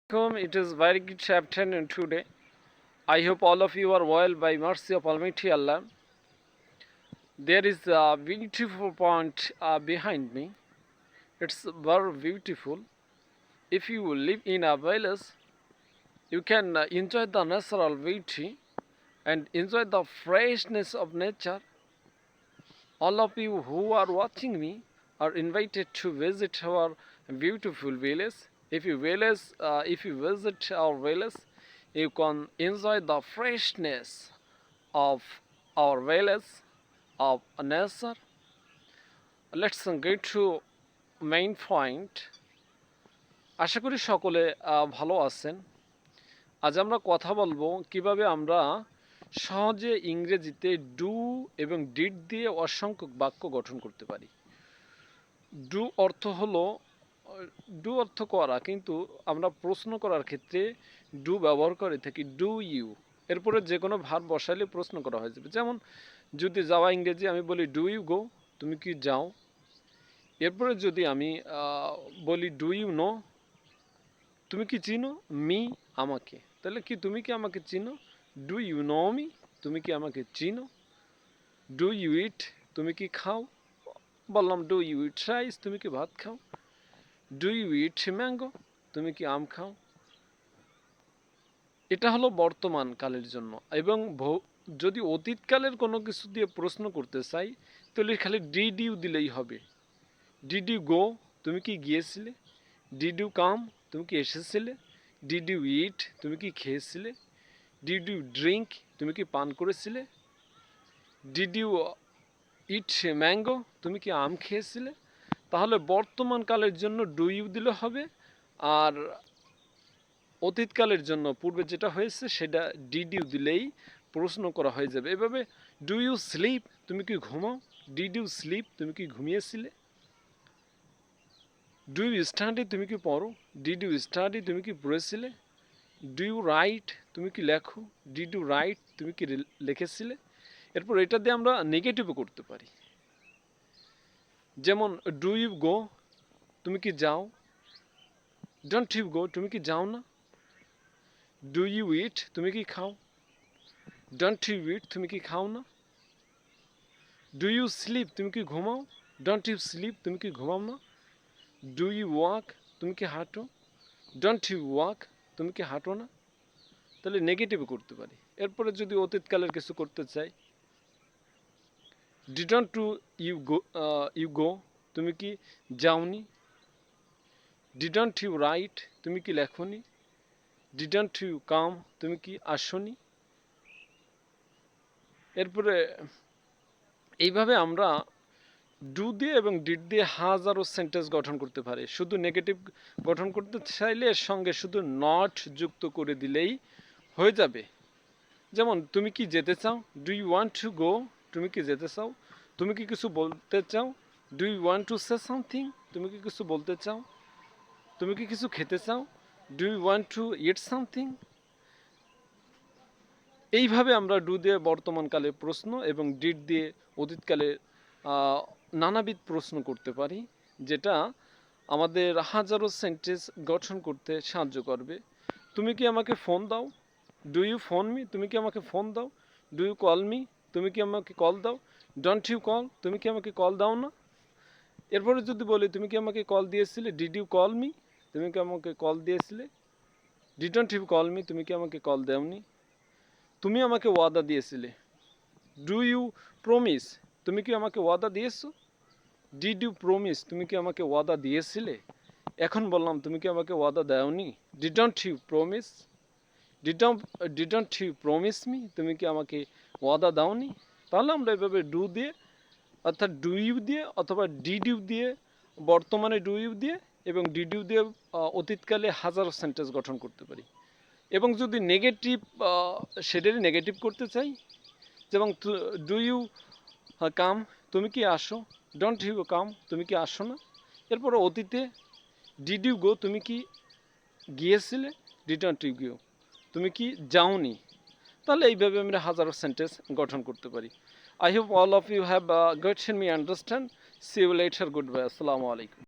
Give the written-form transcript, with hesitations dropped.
It is very good afternoon today. I hope all of you are well by mercy of Almighty Allah. There is a beautiful point behind me. It's very beautiful. If you live in a village, you can enjoy the natural beauty and enjoy the freshness of nature. All of you who are watching me are invited to visit our beautiful village. If you visit our village, you can enjoy the freshness of our village, of nature. Let's get to main point. আশা করি সকলে ভালো আছেন। আজ আমরা কথা বলবো কিভাবে আমরা সহজে ইংরেজিতে ডু এবং ডিড দিয়ে অসংখ্য বাক্য গঠন করতে পারি। ডু অর্থ হলো ডু অর্থ করা, কিন্তু আমরা প্রশ্ন করার ক্ষেত্রে ডু ব্যবহার করে থাকি ডু ইউ। এরপরে যে কোনো ভার্ব বসাইলে প্রশ্ন করা হয়ে যাবে। যেমন যদি যাওয়া ইংরেজি আমি বলি ডু ইউ গো, তুমি কি যাও। এরপরে যদি আমি বলি ডু ইউ নো, তুমি কি চিনো, মি আমাকে, তাহলে কি তুমি কি আমাকে চিনো, ডু ইউ নো মি, তুমি কি আমাকে চিনো। ডু ইউ ইট, তুমি কি খাও, বললাম ডু ইউ ইট রাইস, তুমি কি ভাত খাও। ডু ইউ ইট ম্যাঙ্গো, তুমি কি আম খাও। এটা হলো বর্তমান কালের জন্য। এবং যদি অতীতকালের কোনো কিছু দিয়ে প্রশ্ন করতে চাই তাহলে খালি ডিড ইউ দিলেই হবে। ডিড ইউ গো, তুমি কি গিয়েছিলে। ডিড ইউ কাম, তুমি কি এসেছিলে। ডিড ইউ ইট, তুমি কি খেয়েছিলে। ডিড ইউ ড্রিঙ্ক, তুমি কি পান করেছিলে। ডিড ইউ ইট ম্যাঙ্গো, তুমি কি আম খেয়েছিলে। তাহলে বর্তমান কালের জন্য ডু ইউ দিলে হবে, আর অতীতকালের জন্য পূর্বে যেটা হয়েছে সেটা ডিড ইউ দিলেই প্রশ্ন করা হয়ে যাবে। এভাবে ডু ইউ স্লিপ, তুমি কি ঘুমাও। ডিড ইউ স্লিপ, তুমি কি ঘুমিয়েছিলে। ডু ইউ স্টাডি, তুমি কি পড়ো। ডিড ইউ স্টাডি, তুমি কি পড়েছিলে। ডু ইউ রাইট, তুমি কি লেখো। ডিড ইউ রাইট, তুমি কি লিখেছিলে। এরপর এটা দিয়ে আমরা নেগেটিভও করতে পারি। যেমন ডু ইউ গো, তুমি কি যাও। ডোন্ট ইউ গো, তুমি কি যাও না। ডু ইউ ইট, তুমি কি খাও। ডোন্ট ইউ ইট, তুমি কি খাও না। ডু ইউ স্লিপ, তুমি কি ঘুমাও। ডোন্ট ইউ স্লিপ, তুমি কি ঘুমাও না। ডু ইউ ওয়াক, তুমি কি হাঁটো। ডোন্ট ইউ ওয়াক, তুমি কি হাঁটো না। তাহলে নেগেটিভ করতে পারি। এরপরে যদি অতীতকালের কিছু করতে চাই, ডিডন্ট টু ইউ গো, তুমি কি যাওনি। ডিডন্ট ইউ রাইট, তুমি কি লেখনি। ডিডন্ট ইউ কাম, তুমি কি আসনি। এরপরে এইভাবে আমরা ডু দিয়ে এবং ডিড দিয়ে হাজারো সেন্টেন্স গঠন করতে পারি। শুধু নেগেটিভ গঠন করতে চাইলে এর সঙ্গে শুধু নট যুক্ত করে দিলেই হয়ে যাবে। যেমন তুমি কি যেতে চাও। Do you want to go, তুমি কি যেতে চাও। তুমি কি কিছু বলতে চাও। Do you want to say something, তুমি কি কিছু বলতে চাও। তুমি কি কিছু খেতে চাও। Do you want to eat something. এইভাবে আমরা ডু দিয়ে বর্তমানকালে প্রশ্ন এবং ডিড দিয়ে অতীতকালে নানাবিধ প্রশ্ন করতে পারি, যেটা আমাদের হাজারো সেন্টেন্স গঠন করতে সাহায্য করবে। তুমি কি আমাকে ফোন দাও। ডু ইউ ফোন মি, তুমি কি আমাকে ফোন দাও। ডু ইউ কল মি, তুমি কি আমাকে কল দাও। ডোন্ট ইউ কল, তুমি কি আমাকে কল দাও না। এরপরে যদি বলি তুমি কি আমাকে কল দিয়েছিলে। ডিড ইউ কল মি, তুমি কি আমাকে কল দিয়েছিলে। ডিডন্ট ইউ কল মি, তুমি কি আমাকে কল দাওনি। তুমি আমাকে ওয়াদা দিয়েছিলে। ডু ইউ প্রমিস, তুমি কি আমাকে ওয়াদা দিয়েছো। ডিড ইউ প্রমিস, তুমি কি আমাকে ওয়াদা দিয়েছিলে। এখন বললাম তুমি কি আমাকে ওয়াদা দাওনি। Didn't you promise, didn't you promise me, তুমি কি আমাকে ওয়াদা দাওনি। তাহলে আমরা এভাবে ডু দিয়ে, অর্থাৎ ডু ইউ দিয়ে অথবা ডিড ইউ দিয়ে, বর্তমানে ডু ইউ দিয়ে এবং ডিড ইউ দিয়ে অতীতকালে হাজারো সেন্টেন্স গঠন করতে পারি। এবং যদি নেগেটিভ সেটারই নেগেটিভ করতে চাই, যেমন ডু ইউ কাম, তুমি কি আসো। ডোন্ট ইউ কাম, তুমি কি আসো না। এরপরে অতীতে ডিড ইউ গো, তুমি কি গিয়েছিলে। ডিডন্ট ইউ গো, তুমি কি যাওনি। তাহলে এইভাবে আমরা হাজারো সেন্টেন্স গঠন করতে পারি। I hope all of you have gotten me understand. See you later, goodbye, আসসালামু আলাইকুম।